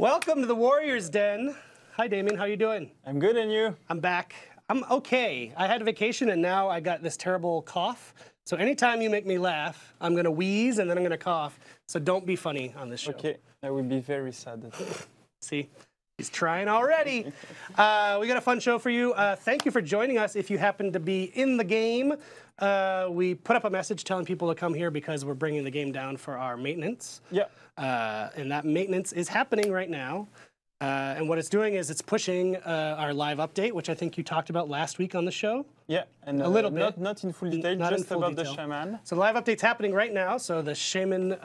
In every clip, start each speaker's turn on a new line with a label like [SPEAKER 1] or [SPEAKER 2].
[SPEAKER 1] Welcome to the Warriors Den. Hi, Damien. How you doing?
[SPEAKER 2] I'm good, and you?
[SPEAKER 1] I'm back. I'm okay. I had a vacation, and now I got this terrible cough. So anytime you make me laugh, I'm going to wheeze, and then I'm going to cough. So don't be funny on this show.
[SPEAKER 2] Okay, I will be very sad.
[SPEAKER 1] See? He's trying already. We got a fun show for you. Thank you for joining us. If you happen to be in the game, we put up a message telling people to come here because we're bringing the game down for our maintenance.
[SPEAKER 2] Yeah.
[SPEAKER 1] And that maintenance is happening right now. And what it's doing is it's pushing our live update, which I think you talked about last week on the show.
[SPEAKER 2] Yeah, and
[SPEAKER 1] a little bit.
[SPEAKER 2] Not in full detail,
[SPEAKER 1] not
[SPEAKER 2] just
[SPEAKER 1] in full
[SPEAKER 2] about
[SPEAKER 1] detail.
[SPEAKER 2] the shaman.
[SPEAKER 1] So the live update's happening right now. So the shaman,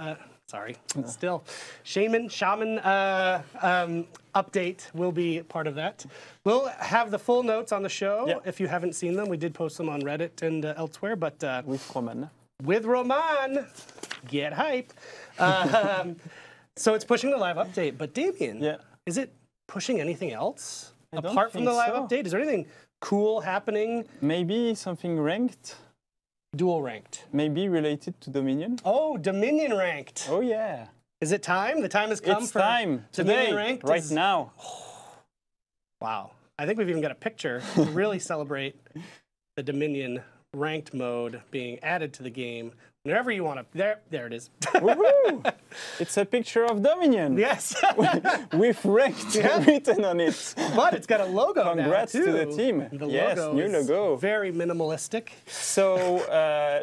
[SPEAKER 1] shaman update will be part of that. We'll have the full notes on the show if you haven't seen them. We did post them on Reddit and elsewhere, but
[SPEAKER 2] with Roman.
[SPEAKER 1] With Roman, get hype. So it's pushing the live update, but Damien, is it pushing anything else apart from the live update? Is there anything cool happening?
[SPEAKER 2] Maybe something ranked.
[SPEAKER 1] Dual ranked.
[SPEAKER 2] Maybe related to Dominion.
[SPEAKER 1] Oh, Dominion ranked.
[SPEAKER 2] Oh yeah.
[SPEAKER 1] Is it time? The time has come for
[SPEAKER 2] time.
[SPEAKER 1] Dominion
[SPEAKER 2] Today,
[SPEAKER 1] ranked.
[SPEAKER 2] right now.
[SPEAKER 1] Wow. I think we've even got a picture to really celebrate the Dominion ranked mode being added to the game. Whenever you want to, there it is.
[SPEAKER 2] Woohoo! It's a picture of Dominion.
[SPEAKER 1] Yes.
[SPEAKER 2] With ranked written on it.
[SPEAKER 1] But it's got a logo
[SPEAKER 2] Congrats
[SPEAKER 1] now, too.
[SPEAKER 2] to the team.
[SPEAKER 1] Yes,
[SPEAKER 2] new logo.
[SPEAKER 1] Very minimalistic.
[SPEAKER 2] So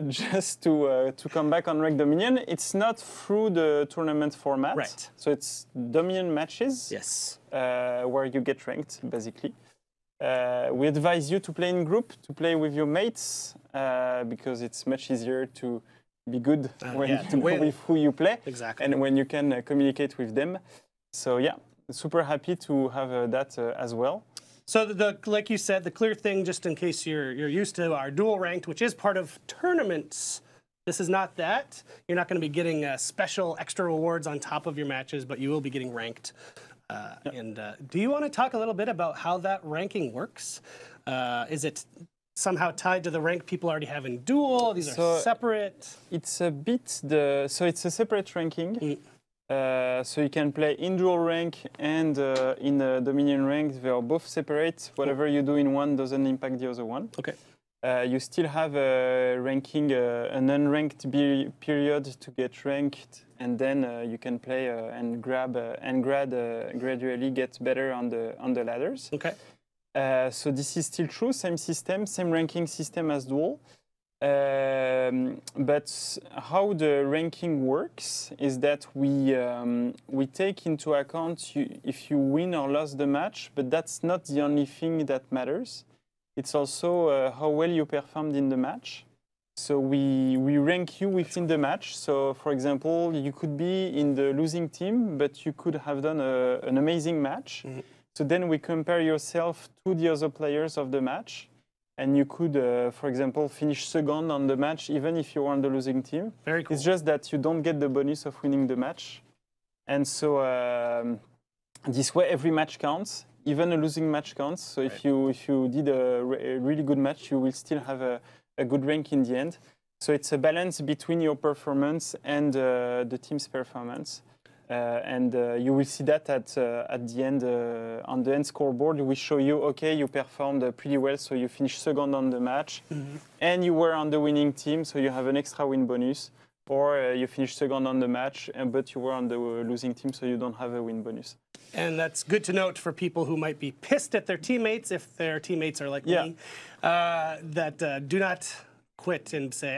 [SPEAKER 2] just to come back on Ranked Dominion, it's not through the tournament format.
[SPEAKER 1] Right.
[SPEAKER 2] So it's Dominion matches.
[SPEAKER 1] Yes.
[SPEAKER 2] Where you get ranked, basically. We advise you to play in group, to play with your mates, because it's much easier to be good when you know with who you play, and when you can communicate with them. So yeah, super happy to have that as well.
[SPEAKER 1] So like you said, the clear thing, just in case you're used to our dual ranked, which is part of tournaments. This is not that. You're not going to be getting special extra rewards on top of your matches, but you will be getting ranked. And do you want to talk a little bit about how that ranking works? Is it somehow tied to the rank people already have in duel? These are separate?
[SPEAKER 2] It's a bit so it's a separate ranking. So you can play in dual rank and in the Dominion rank. They are both separate. Whatever you do in one doesn't impact the other one.
[SPEAKER 1] Okay.
[SPEAKER 2] You still have a ranking, an unranked period to get ranked, and then you can play and gradually get better on the ladders.
[SPEAKER 1] Okay.
[SPEAKER 2] So this is still true, same system, same ranking system as dual. But how the ranking works is that we take into account if you win or lose the match, but that's not the only thing that matters. It's also how well you performed in the match. So we rank you within the match. So for example, you could be in the losing team, but you could have done an amazing match. Mm-hmm. So then we compare yourself to the other players of the match. And you could, for example, finish second on the match, even if you are on the losing team.
[SPEAKER 1] Very cool.
[SPEAKER 2] It's just that you don't get the bonus of winning the match. And so this way, every match counts. Even a losing match counts. So if you did a really good match, you will still have a good rank in the end. So it's a balance between your performance and the team's performance. And you will see that at the end, on the end scoreboard, we show you, okay, you performed pretty well, so you finished second on the match, and you were on the winning team, so you have an extra win bonus, or you finished second on the match, but you were on the losing team, so you don't have a win bonus.
[SPEAKER 1] And that's good to note for people who might be pissed at their teammates, if their teammates are like me, that do not quit and say,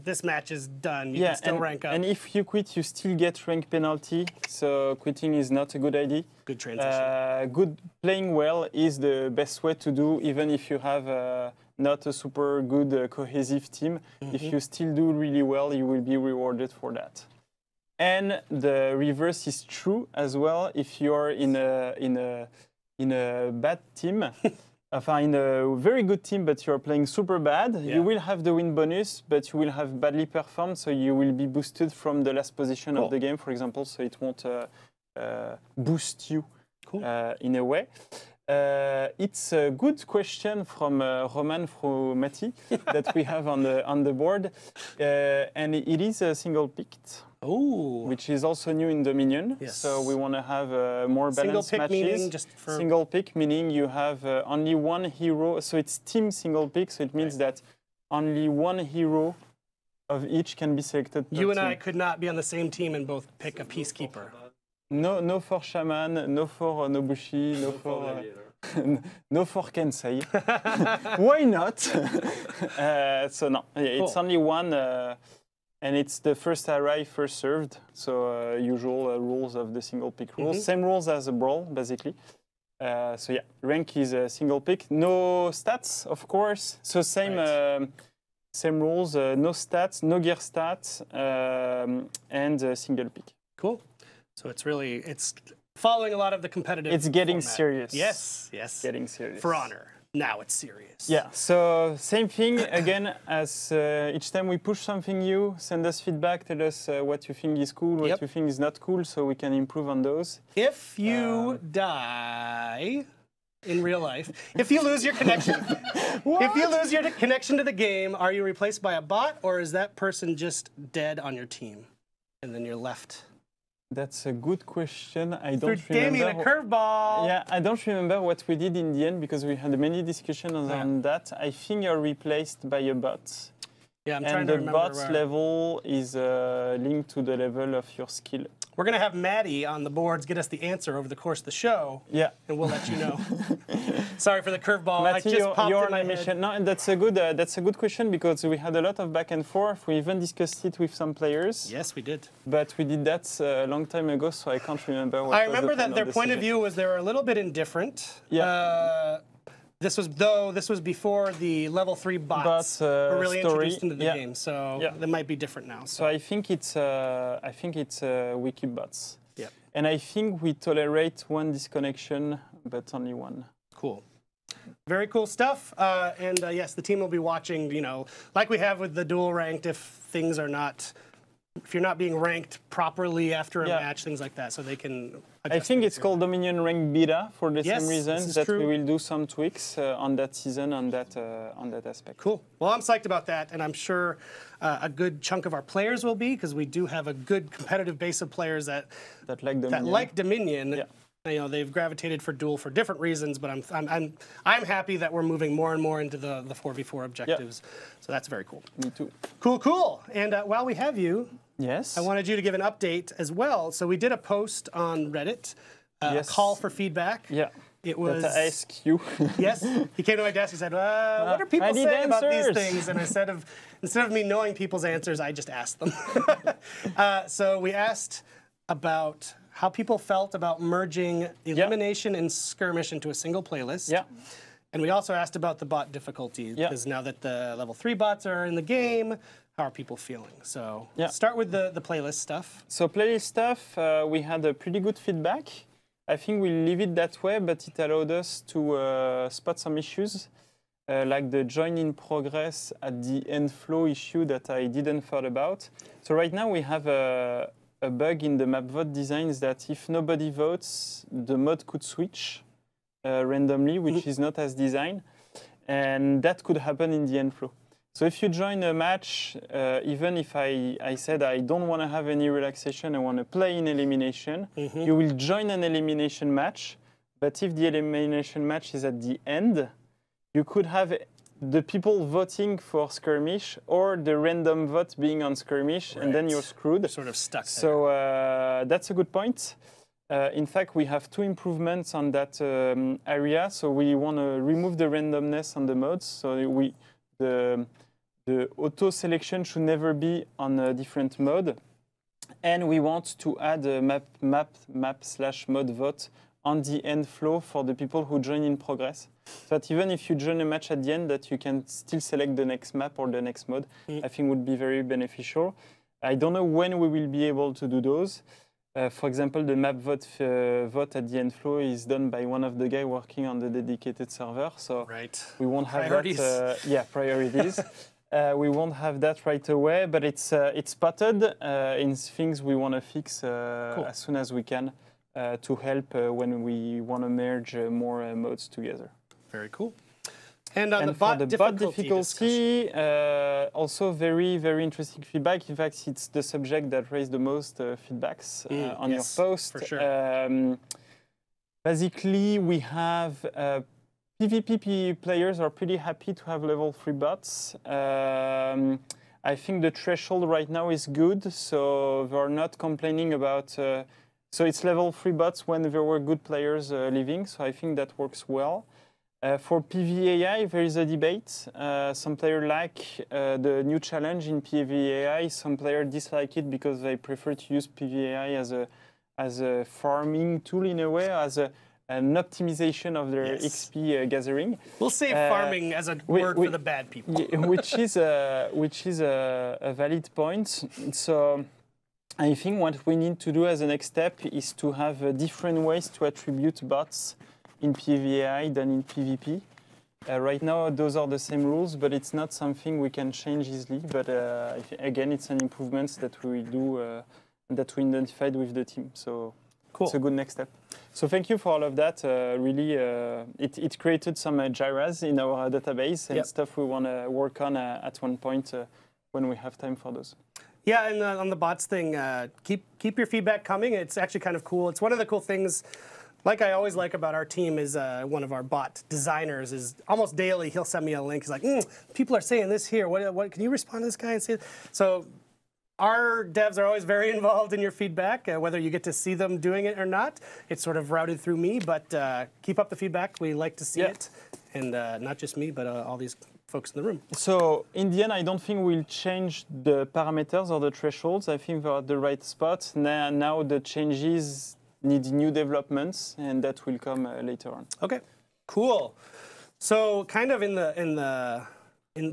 [SPEAKER 1] this match is done, you can still rank up.
[SPEAKER 2] And if you quit, you still get rank penalty, so quitting is not a good idea.
[SPEAKER 1] Good transition.
[SPEAKER 2] Good playing well is the best way to do, even if you have not a super good cohesive team. If you still do really well, you will be rewarded for that. And the reverse is true as well. If you're in a bad team, in a very good team, but you're playing super bad, you will have the win bonus, but you will have badly performed, so you will be boosted from the last position of the game, for example, so it won't boost you in a way. It's a good question from Roman Fromati that we have on the board, and it is a single picked. which is also new in Dominion.
[SPEAKER 1] Yes.
[SPEAKER 2] So we want to have more balanced
[SPEAKER 1] single pick
[SPEAKER 2] matches.
[SPEAKER 1] Meaning just for
[SPEAKER 2] single pick meaning you have only one hero. So it's team single pick. So it means that only one hero of each can be selected.
[SPEAKER 1] You and I could not be on the same team and both pick a Peacekeeper.
[SPEAKER 2] No for Shaman, no for Nobushi, no for no for Kensei. Why not? So no, it's only one, and it's the first arrived, first served. So usual rules of the single pick rules. Same rules as a brawl, basically. So yeah, rank is a single pick. No stats, of course. So same. Same rules, no stats, no gear stats, and single pick.
[SPEAKER 1] Cool. So it's following a lot of the competitive.
[SPEAKER 2] It's getting
[SPEAKER 1] format.
[SPEAKER 2] serious.
[SPEAKER 1] Yes.
[SPEAKER 2] Getting serious.
[SPEAKER 1] For honor. Now it's serious.
[SPEAKER 2] Yeah. So same thing again as each time we push something new, send us feedback, tell us what you think is cool, what you think is not cool, so we can improve on those.
[SPEAKER 1] If you die in real life, if you lose your connection, if you lose your connection to the game, are you replaced by a bot, or is that person just dead on your team, and then you're left?
[SPEAKER 2] That's a good question. I don't remember.
[SPEAKER 1] Gave me a curveball.
[SPEAKER 2] Yeah, I don't remember what we did in the end because we had many discussions on that. I think you're replaced by a bot.
[SPEAKER 1] Yeah, I'm trying to remember.
[SPEAKER 2] And the bot's level is linked to the level of your skill.
[SPEAKER 1] We're going to have Maddie on the boards get us the answer over the course of the show.
[SPEAKER 2] Yeah.
[SPEAKER 1] And we'll let you know. Sorry for the curveball.
[SPEAKER 2] Matthew,
[SPEAKER 1] I just popped
[SPEAKER 2] you're
[SPEAKER 1] in my
[SPEAKER 2] mission.
[SPEAKER 1] head.
[SPEAKER 2] No, and that's a good question because we had a lot of back and forth. We even discussed it with some players.
[SPEAKER 1] Yes, we did.
[SPEAKER 2] But we did that a long time ago, so I can't remember what
[SPEAKER 1] I remember that their point of view was they were a little bit indifferent.
[SPEAKER 2] Yeah.
[SPEAKER 1] This was before the level 3 bots were really introduced into the game, so they might be different now.
[SPEAKER 2] So I think it's wiki bots.
[SPEAKER 1] Yeah.
[SPEAKER 2] And I think we tolerate one disconnection, but only one.
[SPEAKER 1] Cool. Very cool stuff. And yes, the team will be watching, like we have with the dual ranked, if you're not being ranked properly after a match, things like that, so they can adjust.
[SPEAKER 2] I think it's called Dominion Rank Beta for the same reason that
[SPEAKER 1] true.
[SPEAKER 2] we will do some tweaks on that season, on that aspect.
[SPEAKER 1] Cool. Well, I'm psyched about that, and I'm sure a good chunk of our players will be, because we do have a good competitive base of players that like Dominion.
[SPEAKER 2] Yeah.
[SPEAKER 1] They've gravitated for duel for different reasons, but I'm happy that we're moving more and more into the 4v4 objectives. So that's very cool.
[SPEAKER 2] Me too.
[SPEAKER 1] Cool. And while we have you,
[SPEAKER 2] yes,
[SPEAKER 1] I wanted you to give an update as well. So we did a post on Reddit, a call for feedback.
[SPEAKER 2] Yeah.
[SPEAKER 1] It was.
[SPEAKER 2] That I asked you.
[SPEAKER 1] Yes. He came to my desk. He said, "What are people saying about these things?" And instead of me knowing people's answers, I just asked them. So we asked about how people felt about merging elimination and skirmish into a single playlist.
[SPEAKER 2] Yeah.
[SPEAKER 1] And we also asked about the bot difficulty, because now that the level 3 bots are in the game, how are people feeling? So start with the playlist stuff.
[SPEAKER 2] So playlist stuff, we had a pretty good feedback. I think we'll leave it that way, but it allowed us to spot some issues, like the join in progress at the end flow issue that I didn't thought about. So right now we have a bug in the map vote designs that if nobody votes, the mod could switch randomly, which is not as designed. And that could happen in the end flow. So if you join a match, even if I said I don't want to have any relaxation, I want to play in elimination, you will join an elimination match. But if the elimination match is at the end, you could have the people voting for skirmish or the random vote being on skirmish, and then you're screwed.
[SPEAKER 1] You're sort of stuck there.
[SPEAKER 2] So that's a good point. In fact, we have 2 improvements on that area. So we want to remove the randomness on the modes. So the auto selection should never be on a different mode. And we want to add a map/mod vote on the end flow for the people who join in progress. So that even if you join a match at the end, that you can still select the next map or the next mode, I think would be very beneficial. I don't know when we will be able to do those. For example, the map vote at the end flow is done by one of the guys working on the dedicated server. So we won't have that. Priorities. We won't have that right away, but it's spotted in things we want to fix as soon as we can to help when we want to merge more modes together.
[SPEAKER 1] Very cool. And on
[SPEAKER 2] and
[SPEAKER 1] the
[SPEAKER 2] for
[SPEAKER 1] bot
[SPEAKER 2] the bot
[SPEAKER 1] difficulty,
[SPEAKER 2] difficulty, also very, very interesting feedback. In fact, it's the subject that raised the most feedbacks on your post.
[SPEAKER 1] For sure.
[SPEAKER 2] Basically, we have PvP players are pretty happy to have level 3 bots. I think the threshold right now is good, so they're not complaining about. So it's level 3 bots when there were good players leaving, so I think that works well. For PvAI, there is a debate. Some players like the new challenge in PvAI. Some players dislike it because they prefer to use PvAI as a farming tool in a way, as an optimization of their XP gathering.
[SPEAKER 1] We'll say farming as a word for the bad people.
[SPEAKER 2] which is a valid point. So I think what we need to do as a next step is to have different ways to attribute bots in PvAI than in PvP. Right now, those are the same rules, but it's not something we can change easily. But again, it's an improvement that we will do, that we identified with the team. So
[SPEAKER 1] cool.
[SPEAKER 2] It's a good next step. So thank you for all of that. Really, it created some gyras in our database and stuff we want to work on at one point when we have time for those.
[SPEAKER 1] Yeah, and on the bots thing, keep your feedback coming. It's actually kind of cool. It's one of the cool things. Like I always like about our team is one of our bot designers is almost daily he'll send me a link. He's like, people are saying this here. What can you respond to this guy and say? So our devs are always very involved in your feedback, whether you get to see them doing it or not. It's sort of routed through me, but keep up the feedback. We like to see it, and not just me, but all these folks in the room.
[SPEAKER 2] So in the end, I don't think we'll change the parameters or the thresholds. I think we're at the right spot. Now the changes need new developments, and that will come later on.
[SPEAKER 1] Okay, cool. So kind of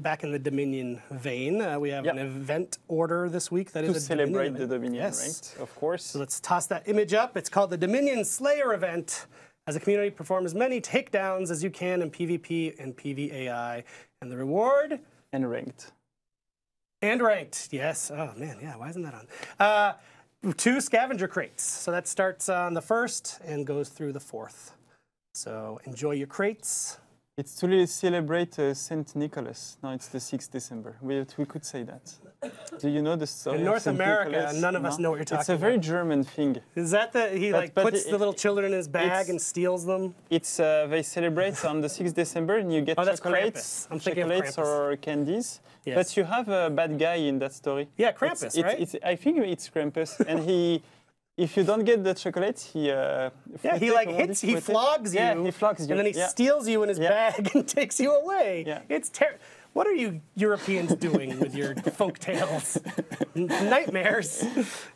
[SPEAKER 1] back in the Dominion vein, we have an event order this week that is
[SPEAKER 2] to celebrate the Dominion ranked, of course.
[SPEAKER 1] So let's toss that image up. It's called the Dominion Slayer event. As a community, perform as many takedowns as you can in PvP and PvAI, and the reward
[SPEAKER 2] and ranked.
[SPEAKER 1] And ranked, yes. Oh man, yeah. Why isn't that on? 2 Scavenger Crates. So that starts on the 1st and goes through the 4th. So enjoy your crates.
[SPEAKER 2] It's to celebrate St. Nicholas. No, it's the 6th December. We could say that. Do you know the story?
[SPEAKER 1] In North
[SPEAKER 2] of
[SPEAKER 1] America,
[SPEAKER 2] Nicholas?
[SPEAKER 1] none of us know what you're talking about.
[SPEAKER 2] It's a very German thing.
[SPEAKER 1] Is that he puts the little children in his bag and steals them?
[SPEAKER 2] It's they celebrate on the 6th December and you get chocolates,
[SPEAKER 1] I'm thinking of Krampus.
[SPEAKER 2] Or candies.
[SPEAKER 1] Yes.
[SPEAKER 2] But you have a bad guy in that story.
[SPEAKER 1] Yeah, Krampus, right?
[SPEAKER 2] I think it's Krampus, and he. If you don't get the chocolate, he
[SPEAKER 1] flogs you.
[SPEAKER 2] Yeah, he flogs you.
[SPEAKER 1] And then he steals you in his bag and takes you away.
[SPEAKER 2] Yeah.
[SPEAKER 1] It's terrible. What are you Europeans doing with your folk tales? Nightmares.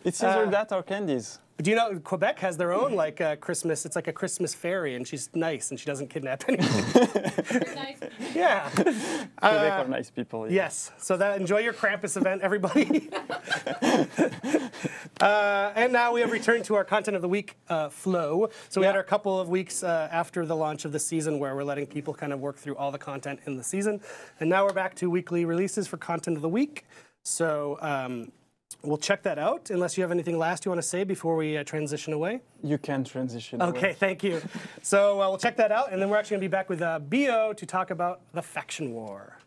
[SPEAKER 2] It's either that or candies.
[SPEAKER 1] But do you know Quebec has their own Christmas? It's like a Christmas fairy, and she's nice, and she doesn't kidnap anyone.
[SPEAKER 3] Nice people.
[SPEAKER 1] Yeah.
[SPEAKER 2] Quebec are nice people. Yeah.
[SPEAKER 1] Yes. So enjoy your Krampus event, everybody. And now we have returned to our content of the week flow. So we had a couple of weeks after the launch of the season where we're letting people kind of work through all the content in the season. And now we're back to weekly releases for content of the week. So we'll check that out, unless you have anything last you want to say before we transition away.
[SPEAKER 2] You can transition
[SPEAKER 1] away. Okay, thank you. So we'll check that out, and then we're actually going to be back with Bio to talk about the faction war.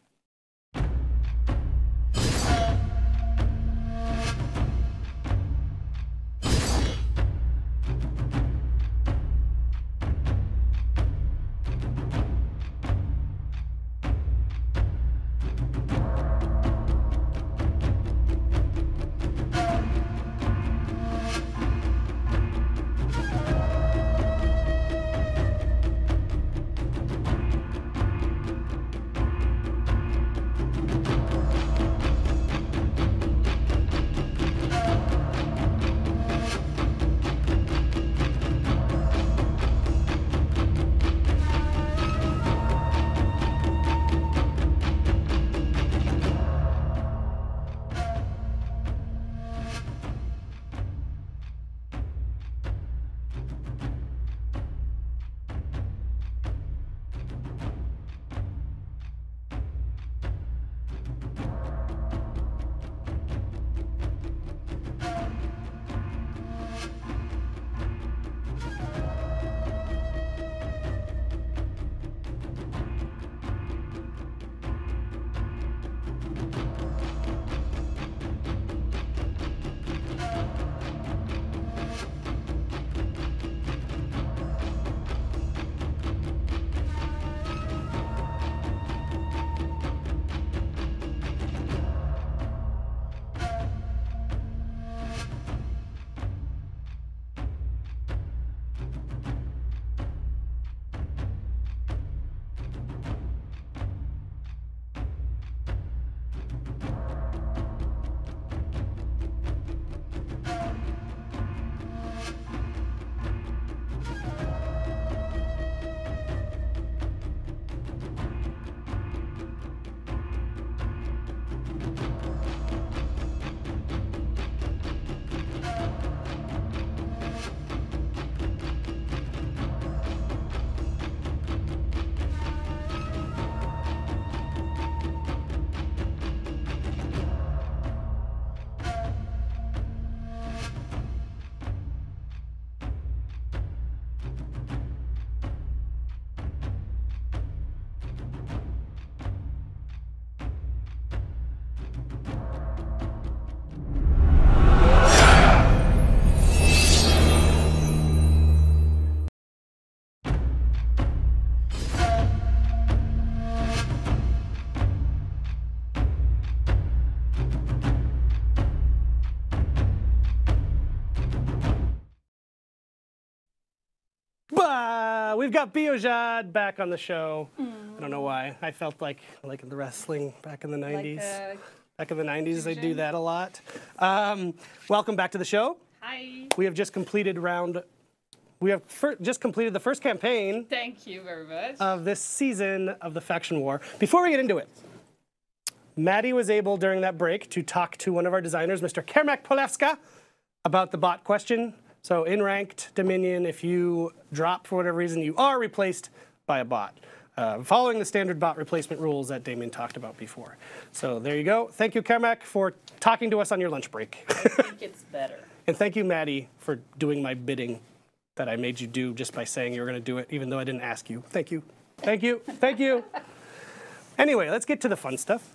[SPEAKER 1] We've got Biojad back on the show. I don't know why. I felt like in the wrestling back in the 90s. Back in the 90s, they do that a lot. Welcome back to the show.
[SPEAKER 3] Hi.
[SPEAKER 1] We have just completed just completed the first campaign.
[SPEAKER 3] Thank you very much.
[SPEAKER 1] Of this season of the Faction War. Before we get into it, Maddie was able during that break to talk to one of our designers, Mr. Kermak Polewska, about the bot question. So in ranked Dominion, if you drop for whatever reason, you are replaced by a bot. Following the standard bot replacement rules that Damien talked about before. So there you go. Thank you, Kermak, for talking to us on your lunch break.
[SPEAKER 3] I think it's better.
[SPEAKER 1] And thank you, Maddie, for doing my bidding that I made you do just by saying you were going to do it, even though I didn't ask you. Thank you. Thank you. Thank you. Anyway, let's get to the fun stuff.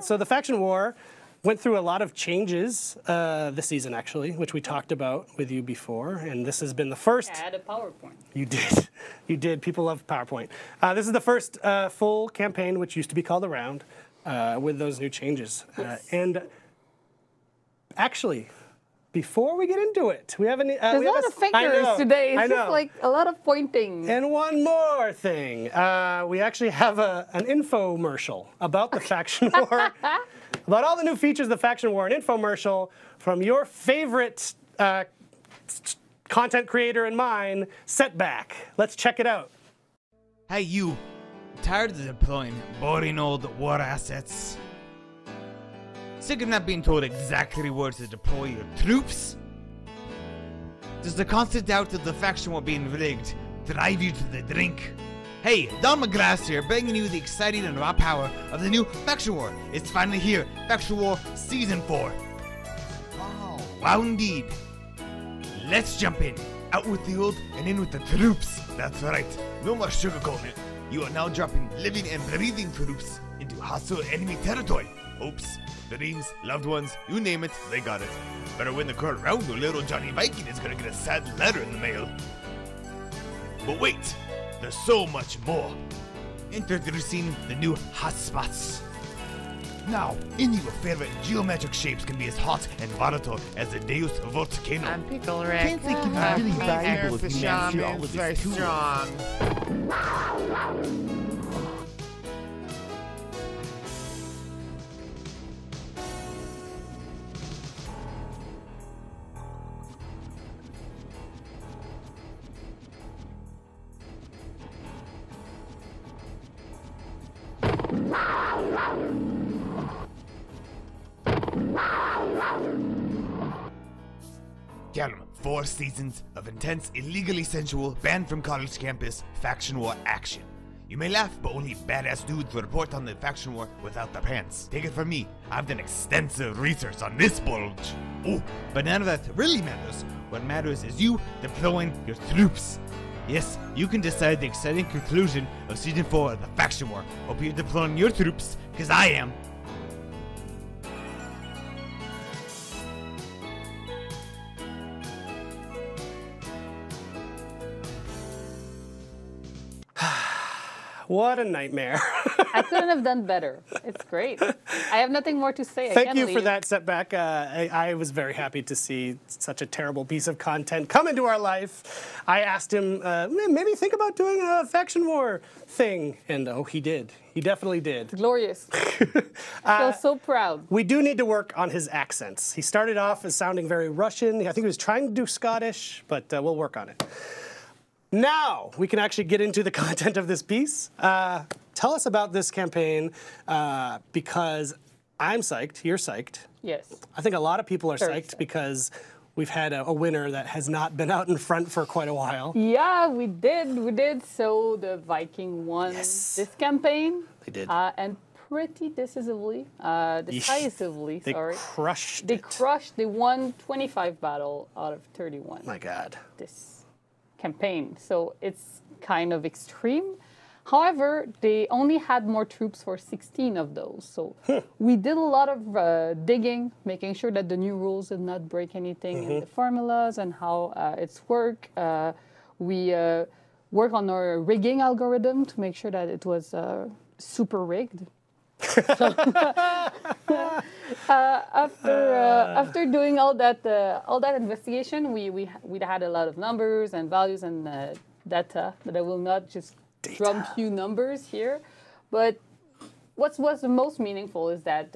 [SPEAKER 1] So the Faction War went through a lot of changes this season, actually, which we talked about with you before. And this has been the first.
[SPEAKER 3] I had a PowerPoint.
[SPEAKER 1] You did. You did. People love PowerPoint. This is the first full campaign, which used to be called the Round, with those new changes.
[SPEAKER 3] Yes.
[SPEAKER 1] And actually, before we get into it, we have
[SPEAKER 4] There's a lot of fingers today. It's just like a lot of pointing.
[SPEAKER 1] And one more thing. We actually have an infomercial about the Faction War, about all the new features of the Faction War, an infomercial from your favorite content creator and mine, Setback. Let's check it out.
[SPEAKER 5] Hey you, tired of deploying boring old war assets? Sick of not being told exactly where to deploy your troops? Does the constant doubt of the faction war being rigged drive you to the drink? Hey, Don McGrath here, bringing you the exciting and raw power of the new Faction War. It's finally here, Faction War Season 4. Wow indeed. Let's jump in. Out with the old and in with the troops. That's right, no more sugarcoating it. You are now dropping living and breathing troops into hostile enemy territory. Oops. Dreams, loved ones, you name it, they got it. Better win the current round or little Johnny Viking is gonna get a sad letter in the mail. But wait, there's so much more. Introducing the new hotspots. Now, any of your favorite geometric shapes can be as hot and volatile as the Deus Volcano.
[SPEAKER 6] I'm Pickle Rick.
[SPEAKER 5] Can't think it'd be really valuable if you managed all of
[SPEAKER 6] very
[SPEAKER 5] this too.
[SPEAKER 6] strong.
[SPEAKER 5] Gentlemen, 4 seasons of intense, illegally sensual, banned from college campus, faction war action. You may laugh, but only badass dudes will report on the faction war without their pants. Take it from me, I've done extensive research on this bulge. Oh, but none of that really matters. What matters is you deploying your troops. Yes, you can decide the exciting conclusion of Season 4 of the Faction War. Hope you're deploying your troops, because I am.
[SPEAKER 1] What a nightmare.
[SPEAKER 4] I couldn't have done better. It's great. I have nothing more to say.
[SPEAKER 1] Thank you for that, Setback. I was very happy to see such a terrible piece of content come into our life. I asked him, maybe think about doing a Faction War thing. And oh, he did. He definitely did.
[SPEAKER 4] Glorious. I feel so proud.
[SPEAKER 1] We do need to work on his accents. He started off as sounding very Russian. I think he was trying to do Scottish, but we'll work on it. Now, we can actually get into the content of this piece. Tell us about this campaign, because I'm psyched, you're psyched.
[SPEAKER 4] Yes.
[SPEAKER 1] I think a lot of people are
[SPEAKER 4] Very
[SPEAKER 1] psyched
[SPEAKER 4] psyched.
[SPEAKER 1] because we've had a winner that has not been out in front for quite a while.
[SPEAKER 4] Yeah, we did. So the Viking won
[SPEAKER 1] Yes.
[SPEAKER 4] this campaign.
[SPEAKER 1] They did.
[SPEAKER 4] And pretty decisively, decisively,
[SPEAKER 1] They
[SPEAKER 4] sorry.
[SPEAKER 1] crushed
[SPEAKER 4] They
[SPEAKER 1] it.
[SPEAKER 4] crushed, they won 25 battle out of 31.
[SPEAKER 1] My God.
[SPEAKER 4] This campaign. So it's kind of extreme. However, they only had more troops for 16 of those. So we did a lot of digging, making sure that the new rules did not break anything in the formulas and how it's work. We work on our rigging algorithm to make sure that it was super rigged. After doing all that investigation, we had a lot of numbers and values and data, but I will not just dump you numbers here. But what was the most meaningful is that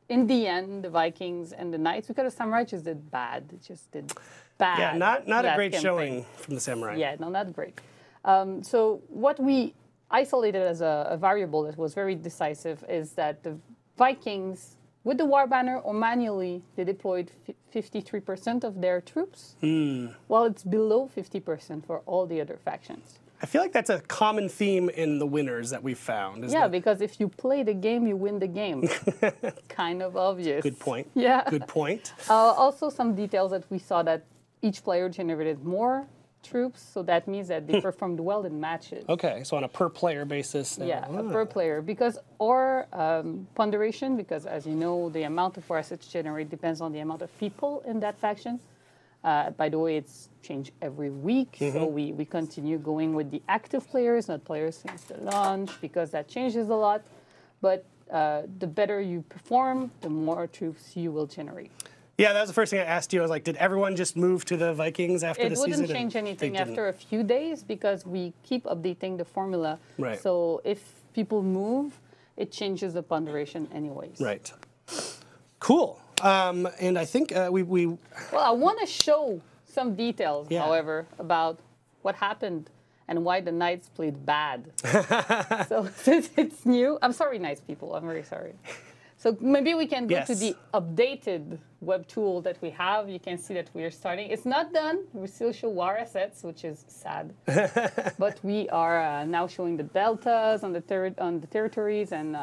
[SPEAKER 4] in the end, the Vikings and the Knights, because the Samurai just did bad. It just did bad.
[SPEAKER 1] Yeah, not a
[SPEAKER 4] last
[SPEAKER 1] great
[SPEAKER 4] campaign.
[SPEAKER 1] showing from the Samurai.
[SPEAKER 4] Yeah, no, not great. So what we isolated as a variable that was very decisive is that the Vikings, with the War Banner or manually, they deployed 53% of their troops, while it's below 50% for all the other factions.
[SPEAKER 1] I feel like that's a common theme in the winners that we've found.
[SPEAKER 4] Yeah, because if you play the game, you win the game. Kind of obvious.
[SPEAKER 1] Good point.
[SPEAKER 4] Yeah.
[SPEAKER 1] Good point.
[SPEAKER 4] Also, some details that we saw that each player generated more troops, so that means that they performed well in matches.
[SPEAKER 1] Okay, so on a per player basis.
[SPEAKER 4] Yeah, per player. Because our ponderation, because as you know, the amount of war assets generated depends on the amount of people in that faction. By the way, it's changed every week, so we continue going with the active players, not players since the launch, because that changes a lot. But the better you perform, the more troops you will generate.
[SPEAKER 1] Yeah, that was the first thing I asked you. I was like, did everyone just move to the Vikings after the season?
[SPEAKER 4] It wouldn't change anything after a few days because we keep updating the formula.
[SPEAKER 1] Right.
[SPEAKER 4] So if people move, it changes the ponderation anyways.
[SPEAKER 1] Right. Cool. And I think we
[SPEAKER 4] Well, I want to show some details,
[SPEAKER 1] Yeah.
[SPEAKER 4] however, about what happened and why the Knights played bad. So since it's new, I'm sorry, Knights people. I'm very sorry. So maybe we can go to
[SPEAKER 1] Yes.
[SPEAKER 4] the updated web tool that we have. You can see that we are starting. It's not done. We still show war assets, which is sad. But we are now showing the deltas on the territories and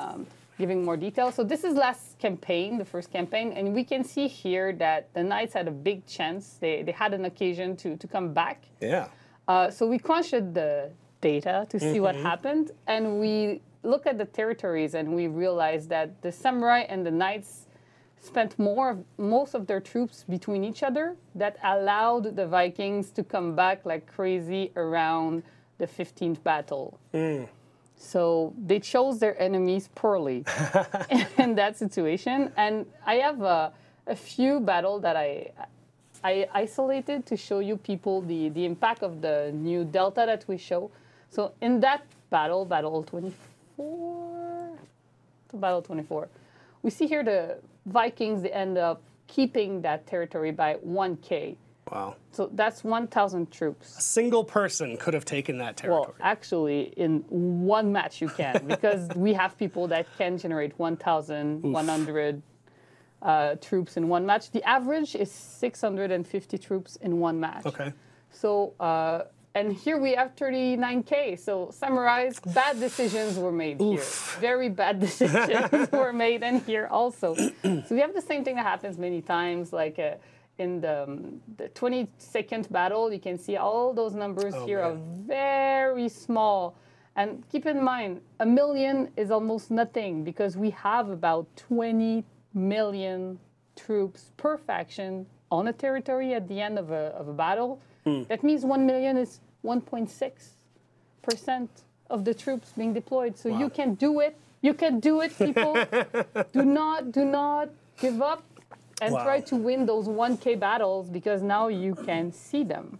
[SPEAKER 4] giving more details. So this is last campaign, the first campaign, and we can see here that the Knights had a big chance. They had an occasion to come back.
[SPEAKER 1] yeah.
[SPEAKER 4] So we crunched the data to see what happened, and we look at the territories, and we realized that the Samurai and the Knights spent most of their troops between each other. That allowed the Vikings to come back like crazy around the 15th battle. So they chose their enemies poorly in that situation. And I have a few battles that I isolated to show you people the impact of the new delta that we show. So in that battle 24, we see here the Vikings, they end up keeping that territory by 1K.
[SPEAKER 1] Wow.
[SPEAKER 4] So that's 1,000 troops.
[SPEAKER 1] A single person could have taken that territory.
[SPEAKER 4] Well, actually, in one match you can, because we have people that can generate 1,100 troops in one match. The average is 650 troops in one match.
[SPEAKER 1] Okay.
[SPEAKER 4] So, and here we have 39K. So, Samurai's bad decisions were made here. Very bad decisions were made, and here also. So we have the same thing that happens many times, like in the 22nd battle, you can see all those numbers here are very small. And keep in mind, 1 million is almost nothing because we have about 20 million troops per faction on a territory at the end of a battle. That means 1 million is 1.6% of the troops being deployed. So you can do it. You can do it, people. do not give up and try to win those 1K battles because now you can see them.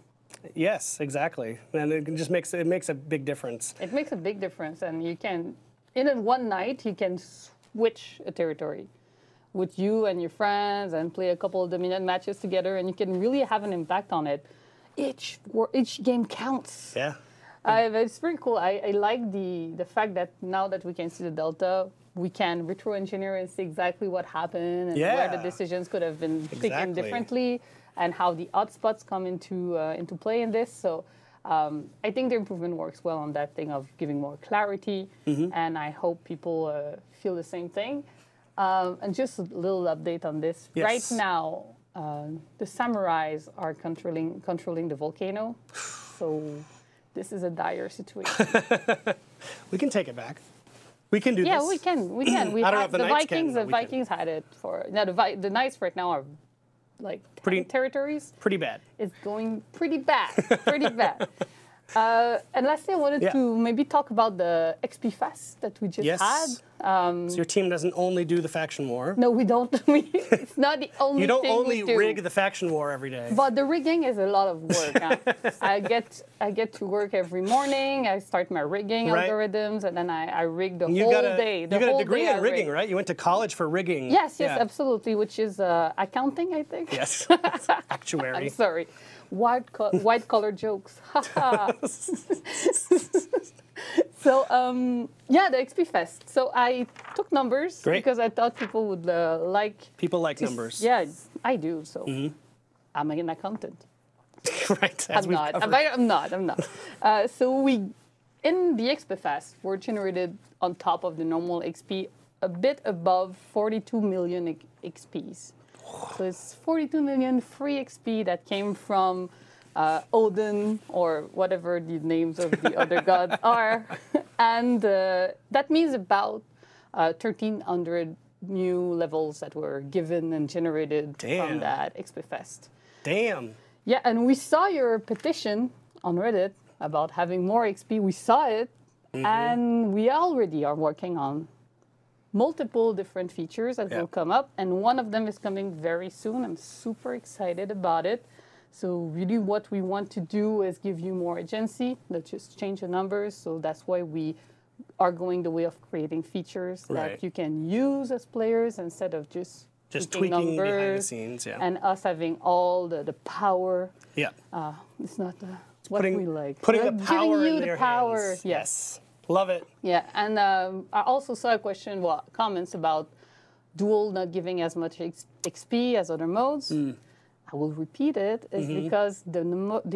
[SPEAKER 1] Yes, exactly. And it just makes a big difference.
[SPEAKER 4] It makes a big difference, and you can, in one night, you can switch a territory with you and your friends and play a couple of dominant matches together, and you can really have an impact on it. Each game counts.
[SPEAKER 1] Yeah.
[SPEAKER 4] It's pretty cool. I like the fact that now that we can see the delta, we can retro-engineer and see exactly what happened and where the decisions could have been taken differently, and how the hotspots come into play in this. So I think the improvement works well on that thing of giving more clarity, and I hope people feel the same thing. And just a little update on this.
[SPEAKER 1] Yes.
[SPEAKER 4] Right now, the Samurais are controlling the volcano, so this is a dire situation.
[SPEAKER 1] We can take it back. We can do this.
[SPEAKER 4] Yeah, we can. We
[SPEAKER 1] I don't know if the Knights can,
[SPEAKER 4] Vikings.
[SPEAKER 1] but
[SPEAKER 4] The
[SPEAKER 1] we can.
[SPEAKER 4] Vikings had it for. Now the Knights right now are like 10 territories.
[SPEAKER 1] Pretty bad.
[SPEAKER 4] It's going pretty bad. Pretty bad. And lastly, I wanted to maybe talk about the XP Fest that we just had.
[SPEAKER 1] So your team doesn't only do the faction war.
[SPEAKER 4] No, we don't. It's not the only
[SPEAKER 1] You don't
[SPEAKER 4] thing
[SPEAKER 1] only
[SPEAKER 4] we do.
[SPEAKER 1] rig the faction war every day.
[SPEAKER 4] But the rigging is a lot of work. I get to work every morning. I start my rigging
[SPEAKER 1] Right.
[SPEAKER 4] algorithms, and then I rig the
[SPEAKER 1] You
[SPEAKER 4] whole
[SPEAKER 1] got a,
[SPEAKER 4] day. The
[SPEAKER 1] you got a
[SPEAKER 4] whole
[SPEAKER 1] degree
[SPEAKER 4] day
[SPEAKER 1] in
[SPEAKER 4] I
[SPEAKER 1] rigging,
[SPEAKER 4] rig.
[SPEAKER 1] right? You went to college for rigging.
[SPEAKER 4] Yes,
[SPEAKER 1] Yeah.
[SPEAKER 4] absolutely, which is accounting, I think.
[SPEAKER 1] Yes. Actuary.
[SPEAKER 4] I'm sorry. White collar jokes. So, yeah, the XP Fest. So I took numbers
[SPEAKER 1] Great.
[SPEAKER 4] because I thought people would like.
[SPEAKER 1] People like numbers.
[SPEAKER 4] Yeah, I do. So I'm an accountant.
[SPEAKER 1] Right. As
[SPEAKER 4] I'm
[SPEAKER 1] we've
[SPEAKER 4] not.
[SPEAKER 1] covered.
[SPEAKER 4] I'm not. So in the XP Fest, we're generated on top of the normal XP a bit above 42 million XPs. So it's 42 million free XP that came from Odin or whatever the names of the other gods are. And that means about 1,300 new levels that were given and generated
[SPEAKER 1] Damn.
[SPEAKER 4] from that XP Fest.
[SPEAKER 1] Damn.
[SPEAKER 4] Yeah, and we saw your petition on Reddit about having more XP. We saw it, and we already are working on multiple different features that will come up, and one of them is coming very soon. I'm super excited about it. So really what we want to do is give you more agency, not just change the numbers. So that's why we are going the way of creating features
[SPEAKER 1] Right.
[SPEAKER 4] that you can use as players instead of just
[SPEAKER 1] Tweaking behind the
[SPEAKER 4] numbers
[SPEAKER 1] scenes. Yeah.
[SPEAKER 4] and us having all the power.
[SPEAKER 1] Yeah.
[SPEAKER 4] It's not what we like.
[SPEAKER 1] Putting
[SPEAKER 4] We're
[SPEAKER 1] the power
[SPEAKER 4] giving you
[SPEAKER 1] in
[SPEAKER 4] the
[SPEAKER 1] their
[SPEAKER 4] power.
[SPEAKER 1] hands.
[SPEAKER 4] Yes.
[SPEAKER 1] Love it.
[SPEAKER 4] Yeah, and I also saw a question, comments about Duel not giving as much XP as other modes. I will repeat it. It's because the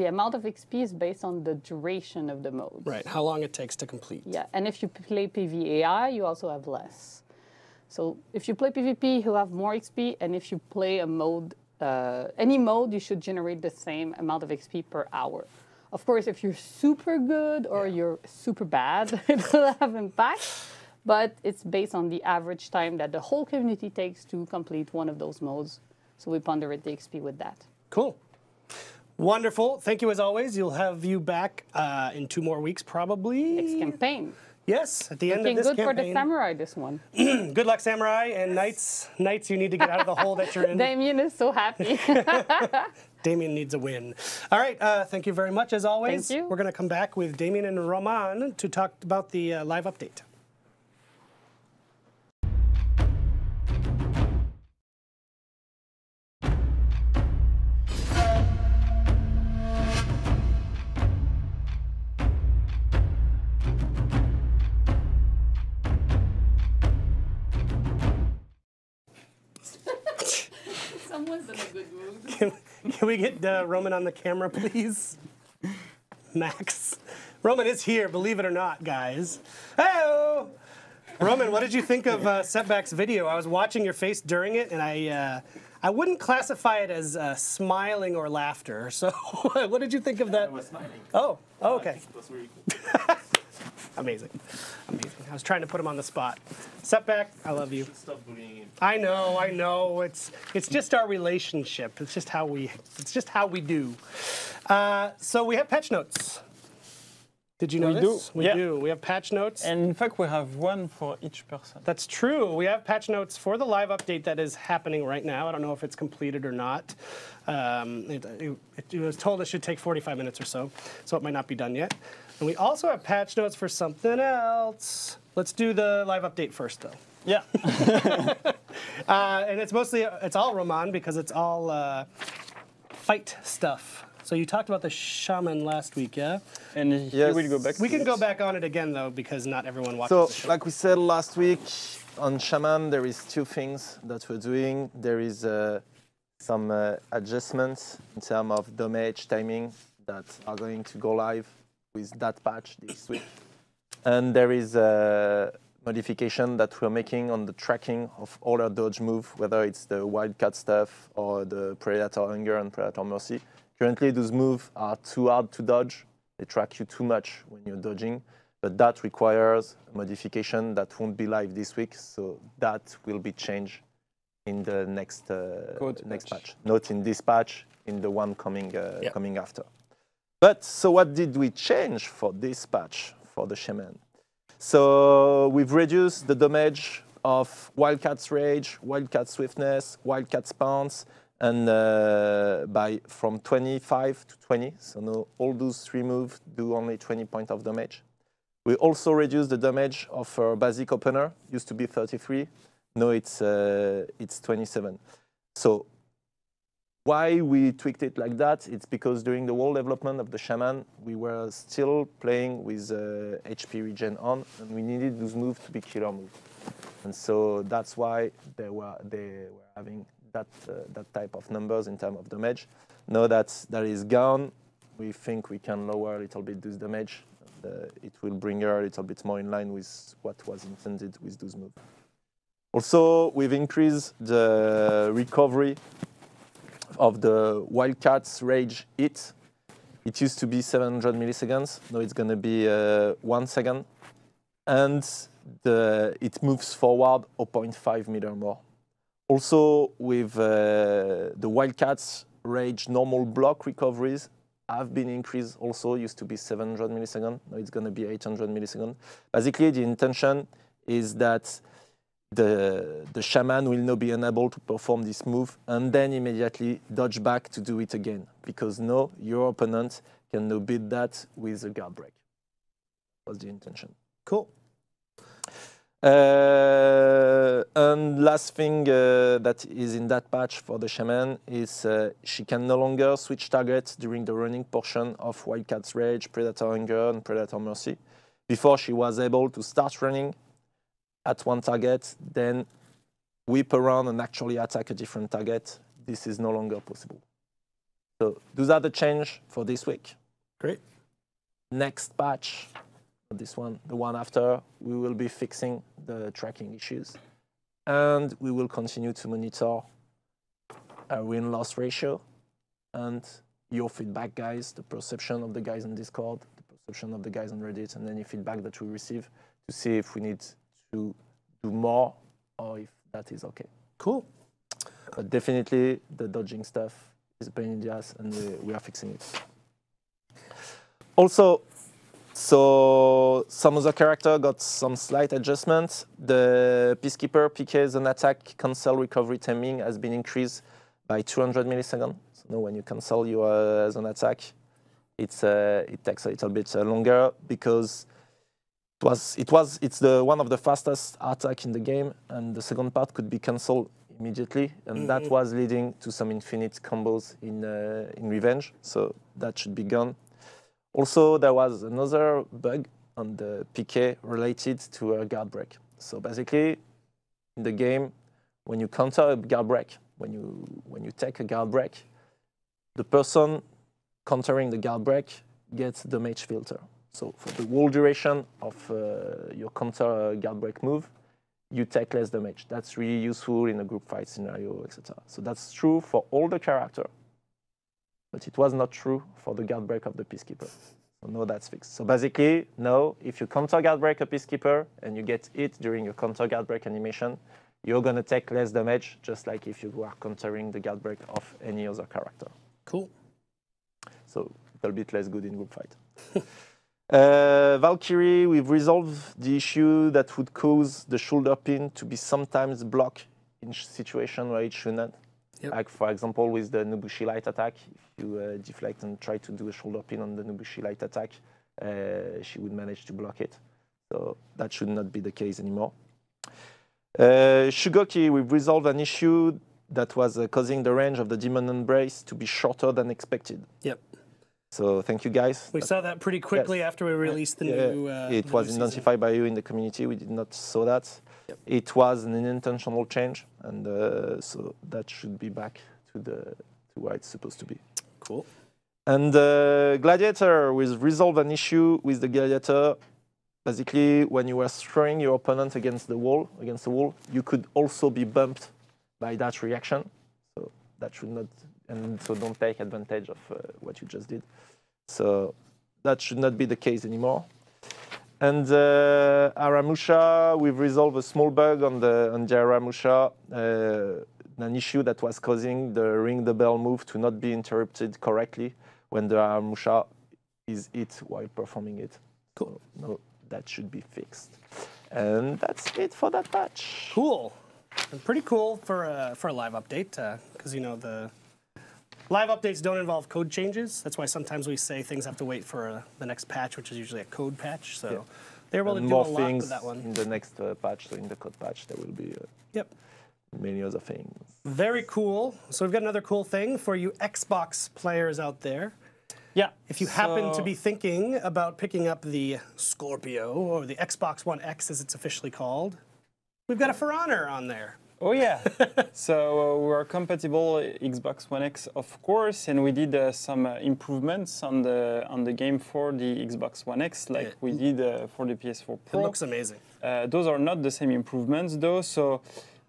[SPEAKER 4] amount of XP is based on the duration of the mode.
[SPEAKER 1] Right. How long it takes to complete.
[SPEAKER 4] Yeah, and if you play PvAI, you also have less. So if you play PvP, you have more XP, and if you play a mode, any mode, you should generate the same amount of XP per hour. Of course, if you're super good or you're super bad, it will have impact, but it's based on the average time that the whole community takes to complete one of those modes. So we ponderate the XP with that.
[SPEAKER 1] Cool. Wonderful. Thank you as always. You'll have you back in 2 more weeks probably.
[SPEAKER 4] Next campaign.
[SPEAKER 1] Yes, at the end of
[SPEAKER 4] Looking
[SPEAKER 1] this
[SPEAKER 4] good
[SPEAKER 1] campaign.
[SPEAKER 4] for the samurai, this one.
[SPEAKER 1] Good luck, Samurai, and Knights. Knights, you need to get out of the hole that you're in.
[SPEAKER 4] Damien is so happy.
[SPEAKER 1] Damien needs a win. All right, thank you very much as always.
[SPEAKER 4] Thank you.
[SPEAKER 1] We're going to come back with Damien and Roman to talk about the live update.
[SPEAKER 3] Someone's in a good mood.
[SPEAKER 1] Can we get Roman on the camera, please? Max. Roman is here, believe it or not, guys. Hey-o! Roman, what did you think of Setback's video? I was watching your face during it, and I wouldn't classify it as smiling or laughter. So what did you think of that?
[SPEAKER 6] I was smiling.
[SPEAKER 1] Oh, okay.
[SPEAKER 6] It was really cool.
[SPEAKER 1] Amazing. Amazing. I was trying to put him on the spot. Setback, I love you.
[SPEAKER 6] Stop bullying him.
[SPEAKER 1] I know. It's just our relationship. It's just how we do. So we have patch notes. Did you know
[SPEAKER 2] We
[SPEAKER 1] this?
[SPEAKER 2] do.
[SPEAKER 1] We
[SPEAKER 2] Yeah.
[SPEAKER 1] do. We have patch notes.
[SPEAKER 2] And in fact, we have one for each person.
[SPEAKER 1] That's true. We have patch notes for the live update that is happening right now. I don't know if it's completed or not. It was told it should take 45 minutes or so it might not be done yet. And we also have patch notes for something else. Let's do the live update first, though.
[SPEAKER 2] Yeah.
[SPEAKER 1] And it's all Roman because it's all fight stuff. So you talked about the shaman last week, yeah?
[SPEAKER 2] And here
[SPEAKER 7] Yes.
[SPEAKER 2] we'll go back.
[SPEAKER 1] We
[SPEAKER 2] to
[SPEAKER 1] can
[SPEAKER 2] it.
[SPEAKER 1] go back on it again, though, because not everyone watches
[SPEAKER 7] So,
[SPEAKER 1] the show.
[SPEAKER 7] like we said last week, on Shaman, there is 2 things that we're doing. There is some adjustments in terms of damage timing that are going to go live with that patch this week. And there is a modification that we're making on the tracking of all our dodge move, whether it's the wildcat stuff or the Predator Hunger and Predator Mercy. Currently, those moves are too hard to dodge. They track you too much when you're dodging. But that requires a modification that won't be live this week. So that will be changed in the next patch. Not in this patch, in the one coming after. But so what did we change for this patch, for the Shaman? So we've reduced the damage of Wildcat's Rage, Wildcat Swiftness, Wildcat's Pounce, and from 25 to 20. So now all those 3 moves do only 20 points of damage. We also reduced the damage of our basic opener. Used to be 33. Now it's 27. So why we tweaked it like that? It's because during the whole development of the Shaman, we were still playing with HP regen on, and we needed those moves to be killer moves. And so that's why they were having that type of numbers in terms of damage. Now that is gone, we think we can lower a little bit this damage. And, it will bring her a little bit more in line with what was intended with those moves. Also, we've increased the recovery of the Wildcat's Rage hit. It used to be 700 milliseconds. Now it's going to be 1 second. And it moves forward 0.5 meter more. Also, with the Wildcat's Rage normal block recoveries have been increased also. Used to be 700 milliseconds. Now it's going to be 800 milliseconds. Basically, the intention is that the Shaman will now be unable to perform this move and then immediately dodge back to do it again, because now your opponent can now beat that with a guard break. That's the intention.
[SPEAKER 1] Cool.
[SPEAKER 7] And last thing that is in that patch for the Shaman is she can no longer switch targets during the running portion of Wildcat's Rage, Predator Hunger, and Predator Mercy. Before, she was able to start running at one target, then whip around and actually attack a different target. This is no longer possible. So those are the change for this week.
[SPEAKER 1] Great.
[SPEAKER 7] Next patch, this one, the one after, we will be fixing the tracking issues. And we will continue to monitor our win-loss ratio and your feedback, guys, the perception of the guys on Discord, the perception of the guys on Reddit, and any feedback that we receive to see if we need to do more or if that is okay.
[SPEAKER 1] Cool.
[SPEAKER 7] But definitely the dodging stuff is a pain in the ass, and we are fixing it. Also, so some other character got some slight adjustments. The Peacekeeper Pk's an attack cancel recovery timing has been increased by 200 milliseconds. So now when you cancel your as an attack, it takes a little bit longer because it's one of the fastest attack in the game, and the second part could be cancelled immediately, and that was leading to some infinite combos in Revenge. So that should be gone. Also, there was another bug on the PK related to a guard break. So basically, in the game, when you counter a guard break, when you take a guard break, the person countering the guard break gets the damage filter. So for the whole duration of your counter guard break move, you take less damage. That's really useful in a group fight scenario, etc. So that's true for all the characters, but it was not true for the guard break of the Peacekeeper. So now that's fixed. So basically, now if you counter guard break a Peacekeeper and you get hit during your counter guard break animation, you're going to take less damage, just like if you were countering the guard break of any other character.
[SPEAKER 1] Cool.
[SPEAKER 7] So a little bit less good in group fight. Valkyrie, we've resolved the issue that would cause the shoulder pin to be sometimes blocked in situation where it shouldn't. Yep. Like, for example, with the Nobushi Light attack, if you deflect and try to do a shoulder pin on the Nobushi Light attack, she would manage to block it. So that should not be the case anymore. Shugoki, we've resolved an issue that was causing the range of the Demon Embrace to be shorter than expected.
[SPEAKER 1] Yep.
[SPEAKER 7] So thank you, guys.
[SPEAKER 1] We saw that pretty quickly after we released the new
[SPEAKER 7] it was identified by you in the community. We did not saw that. Yep. It was an unintentional change, and so that should be back to where it's supposed to be.
[SPEAKER 1] Cool.
[SPEAKER 7] And Gladiator, we resolved an issue with the Gladiator. Basically, when you were throwing your opponent against the wall, you could also be bumped by that reaction. So that should not, and so don't take advantage of what you just did. So that should not be the case anymore. And Aramusha, we've resolved a small bug on the Aramusha, an issue that was causing the ring the bell move to not be interrupted correctly when the Aramusha is hit while performing it. Cool. So, no, that should be fixed. And that's it for that patch.
[SPEAKER 1] Cool. And pretty cool for a live update, because you know the live updates don't involve code changes. That's why sometimes we say things have to wait for the next patch, which is usually a code patch. So they're able to do a
[SPEAKER 7] more
[SPEAKER 1] lot
[SPEAKER 7] things
[SPEAKER 1] with that one.
[SPEAKER 7] in the next patch. So in the code patch, there will be
[SPEAKER 1] Yep.
[SPEAKER 7] many other things.
[SPEAKER 1] Very cool. So we've got another cool thing for you Xbox players out there.
[SPEAKER 2] Yeah.
[SPEAKER 1] If you happen to be thinking about picking up the Scorpio, or the Xbox One X as it's officially called, we've got a For Honor on there.
[SPEAKER 2] Oh yeah. So we're compatible Xbox One X, of course, and we did some improvements on the game for the Xbox One X, like we did for the PS4 Pro.
[SPEAKER 1] It looks amazing.
[SPEAKER 2] Those are not the same improvements though. So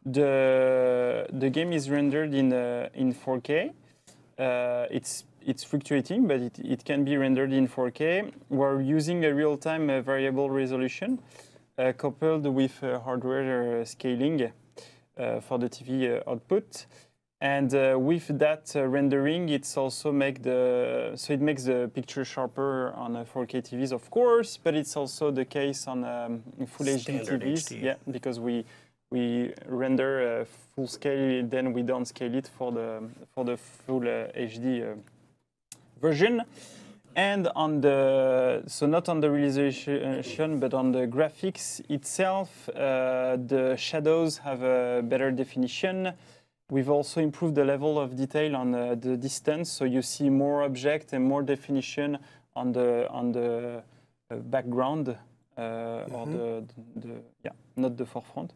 [SPEAKER 2] the game is rendered in 4K. It's fluctuating, but it can be rendered in 4K. We're using a real-time variable resolution coupled with hardware scaling for the TV output. And with that rendering, it's also makes the picture sharper on 4K TVs, of course, but it's also the case on full
[SPEAKER 1] Standard
[SPEAKER 2] HD TVs.
[SPEAKER 1] HD.
[SPEAKER 2] Yeah, because we render full scale, then we downscale it for the full HD version. And on not on the realization, but on the graphics itself, the shadows have a better definition. We've also improved the level of detail on the distance, so you see more object and more definition on the background, or not the forefront.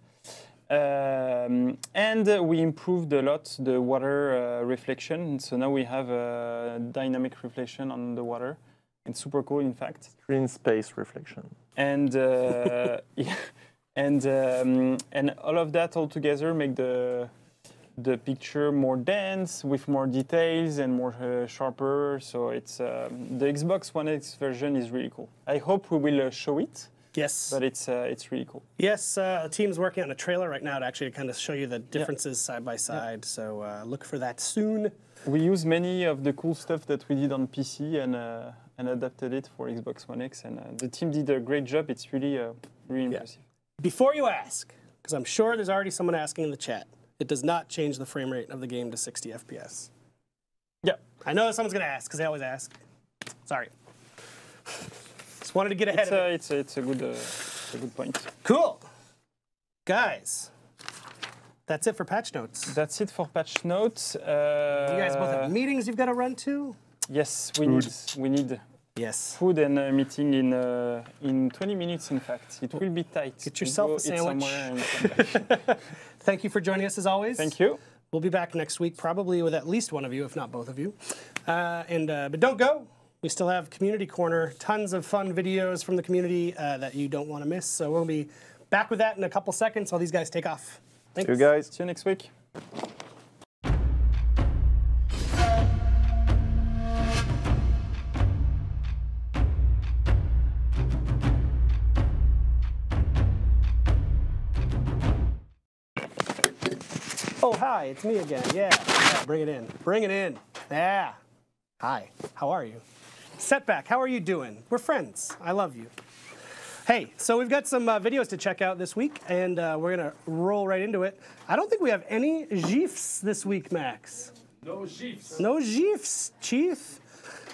[SPEAKER 2] And we improved a lot the water reflection. So now we have a dynamic reflection on the water. It's super cool, in fact.
[SPEAKER 7] Screen space reflection.
[SPEAKER 2] And and all of that all together make the picture more dense with more details and more sharper. So it's the Xbox One X version is really cool. I hope we will show it.
[SPEAKER 1] Yes.
[SPEAKER 2] But it's really cool.
[SPEAKER 1] Yes, the team's working on a trailer right now to actually kind of show you the differences side by side.
[SPEAKER 2] Yeah.
[SPEAKER 1] So look for that soon.
[SPEAKER 2] We use many of the cool stuff that we did on PC and adapted it for Xbox One X, and the team did a great job. It's really impressive.
[SPEAKER 1] Before you ask, because I'm sure there's already someone asking in the chat, it does not change the frame rate of the game to 60 FPS.
[SPEAKER 2] Yeah.
[SPEAKER 1] I know someone's going to ask, because they always ask. Sorry. Just wanted to get ahead of it.
[SPEAKER 2] It's a good point.
[SPEAKER 1] Cool. Guys, that's it for patch notes.
[SPEAKER 2] That's it for patch notes.
[SPEAKER 1] You guys both have meetings you've got to run to?
[SPEAKER 2] Yes, we need
[SPEAKER 1] Yes.
[SPEAKER 2] food and a meeting in 20 minutes, in fact. It will be tight.
[SPEAKER 1] Get yourself a sandwich.
[SPEAKER 2] And
[SPEAKER 1] Thank you for joining us as always.
[SPEAKER 2] Thank you.
[SPEAKER 1] We'll be back next week, probably with at least one of you, if not both of you. But don't go. We still have Community Corner, tons of fun videos from the community that you don't want to miss. So we'll be back with that in a couple seconds while these guys take off. Thanks.
[SPEAKER 7] You guys.
[SPEAKER 2] See you next week.
[SPEAKER 1] Oh, hi, it's me again. Yeah, bring it in. Bring it in. Yeah. Hi, how are you? Setback, how are you doing? We're friends. I love you. Hey, so we've got some videos to check out this week, and we're going to roll right into it. I don't think we have any GIFs this week, Max.
[SPEAKER 6] No GIFs.
[SPEAKER 1] No GIFs, Chief.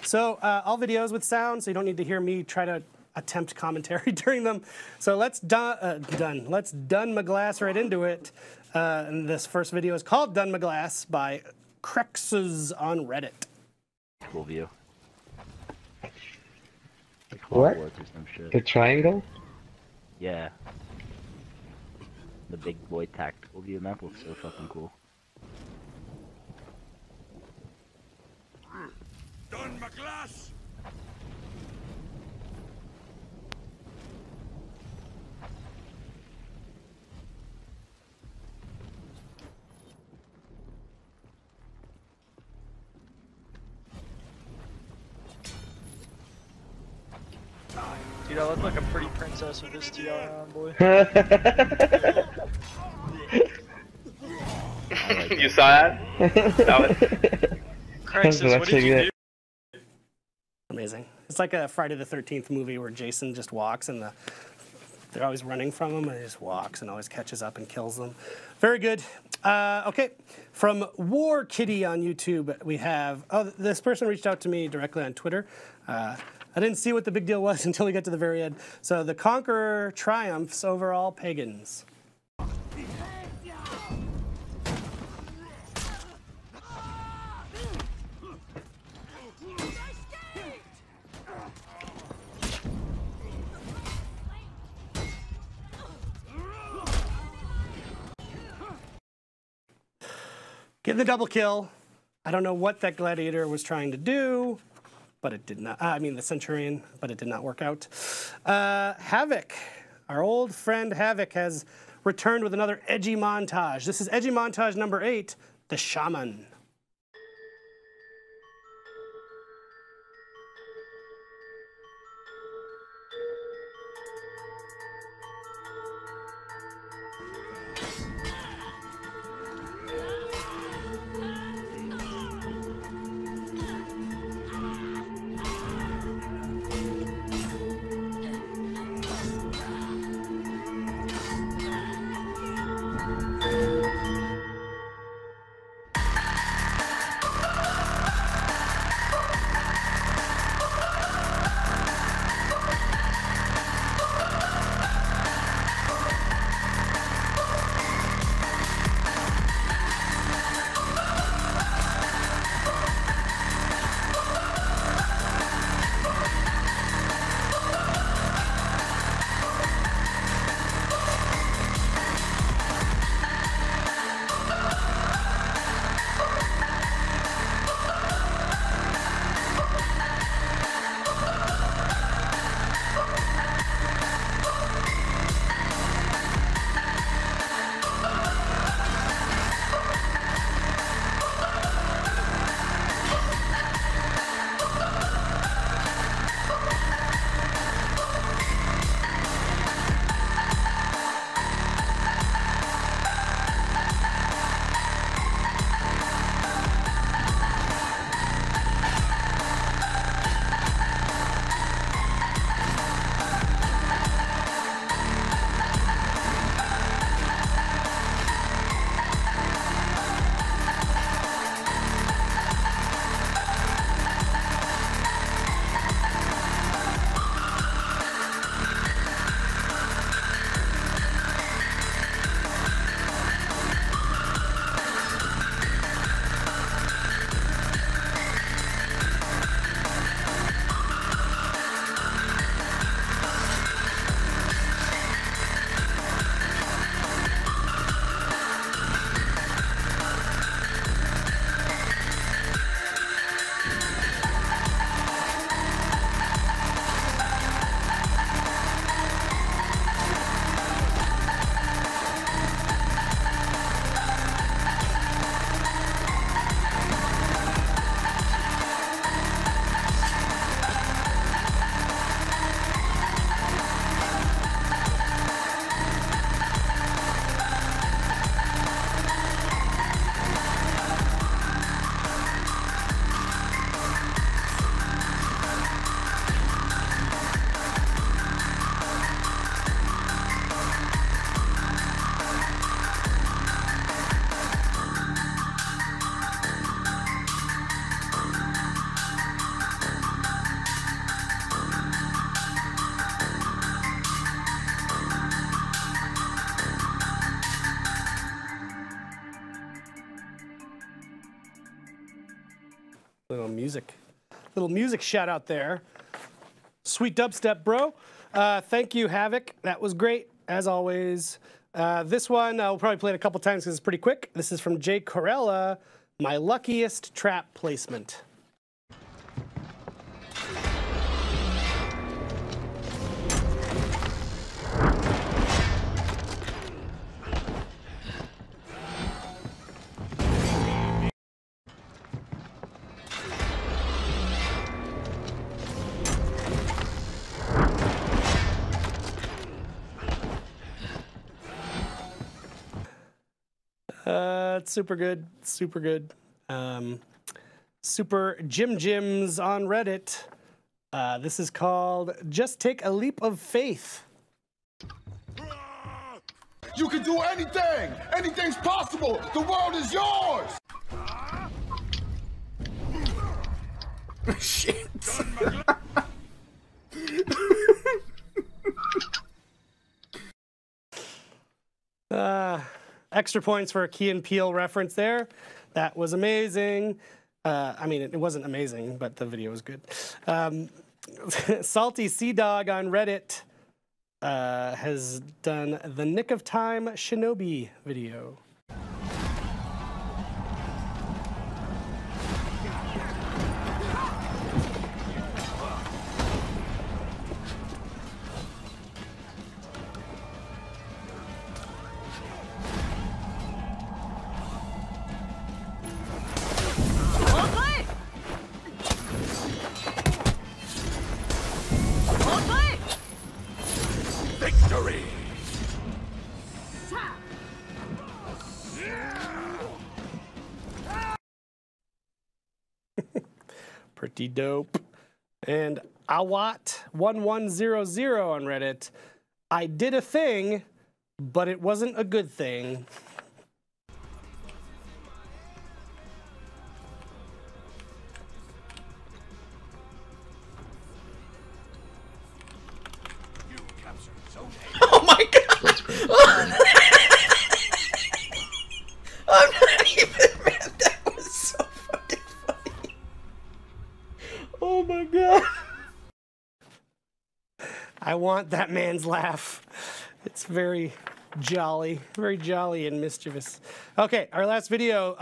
[SPEAKER 1] So all videos with sound, so you don't need to hear me try to attempt commentary during them. So let's let's done my glass right into it. And this first video is called Done My Glass by Crexes on Reddit.
[SPEAKER 8] Cool view. Like
[SPEAKER 9] What?
[SPEAKER 8] Hogwarts or some shit.
[SPEAKER 9] The triangle?
[SPEAKER 8] Yeah. The big boy tactical view map looks so fucking cool.
[SPEAKER 6] Done my glass.
[SPEAKER 10] Dude, I look like a pretty princess with this TR on, boy.
[SPEAKER 11] You saw that? That was...
[SPEAKER 10] Crexes, what did you do?
[SPEAKER 1] Amazing. It's like a Friday the 13th movie where Jason just walks and they're always running from him, and he just walks and always catches up and kills them. Very good. Okay, from War Kitty on YouTube, we have, this person reached out to me directly on Twitter. I didn't see what the big deal was until we get to the very end. So the Conqueror triumphs over all pagans. Getting the double kill. I don't know what that gladiator was trying to do, but it did not. I mean, the centurion, but it did not work out. Havoc, our old friend Havoc, has returned with another edgy montage. This is edgy montage number 8, the Shaman. Little music shout out there. Sweet dubstep, bro. Thank you, Havoc. That was great, as always. This one, we'll probably play it a couple times because it's pretty quick. This is from Jay Corella, My Luckiest Trap Placement. It's super good, super good. Super Jim Jims on Reddit This is called Just Take a Leap of Faith.
[SPEAKER 6] You can do anything! Anything's possible! The world is yours!
[SPEAKER 9] Shit.
[SPEAKER 1] Extra points for a Key and Peele reference there. That was amazing. I mean, it wasn't amazing, but the video was good. Salty Sea Dog on Reddit has done the Nick of Time Shinobi video.
[SPEAKER 6] Victory!
[SPEAKER 1] Pretty dope. And Awat1100 on Reddit. I did a thing, but it wasn't a good thing.
[SPEAKER 9] Oh my god!
[SPEAKER 7] That's great.
[SPEAKER 9] I'm not even mad. That was so fucking funny. Oh my god.
[SPEAKER 1] I want that man's laugh. It's very jolly and mischievous. Okay, our last video.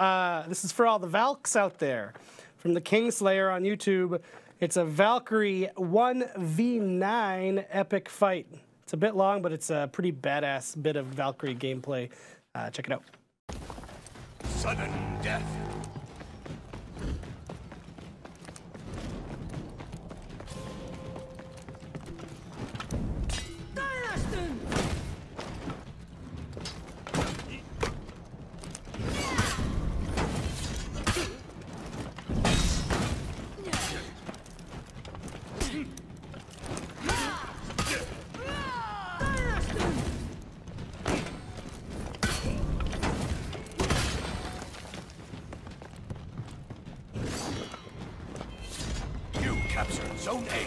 [SPEAKER 1] This is for all the Valks out there. From the Kingslayer on YouTube. It's a Valkyrie 1v9 epic fight. It's a bit long, but it's a pretty badass bit of Valkyrie gameplay. Check it out.
[SPEAKER 6] Sudden death. Captured Zone A.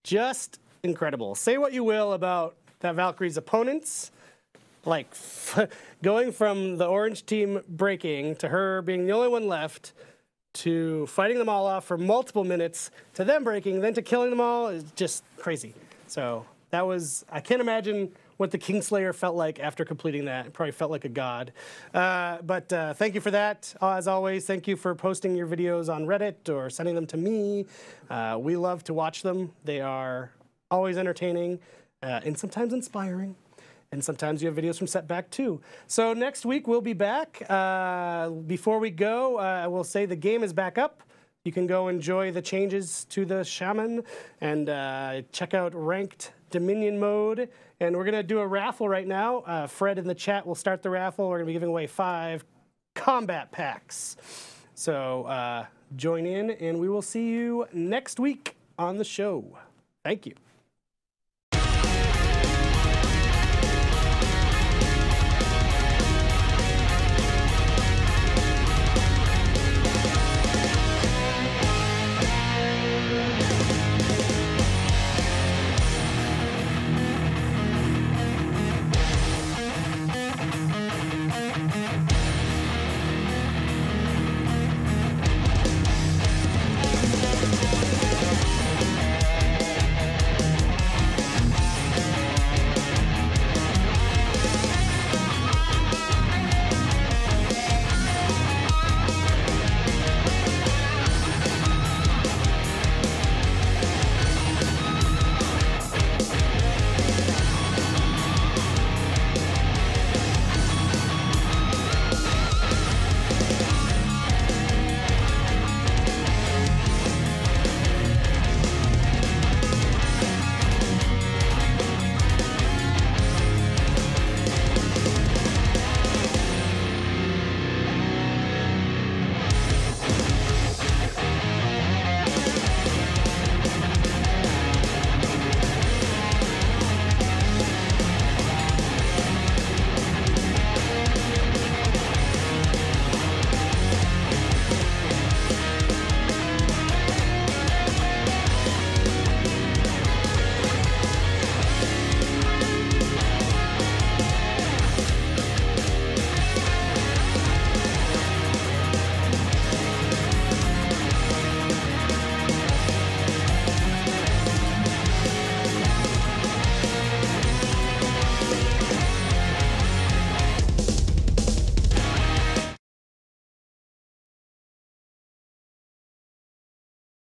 [SPEAKER 1] just incredible. Say what you will about that Valkyrie's opponents, like going from the orange team breaking to her being the only one left to fighting them all off for multiple minutes to them breaking, then to killing them all is just crazy. So that was, I can't imagine what the Kingslayer felt like after completing that. It probably felt like a god. But thank you for that. As always, thank you for posting your videos on Reddit or sending them to me. We love to watch them. They are always entertaining and sometimes inspiring. And sometimes you have videos from Setback too. So next week we'll be back. Before we go, I will say the game is back up. You can go enjoy the changes to the Shaman and check out Ranked Dominion mode. And we're going to do a raffle right now. Fred in the chat will start the raffle. We're going to be giving away 5 combat packs. So join in, and we will see you next week on the show. Thank you.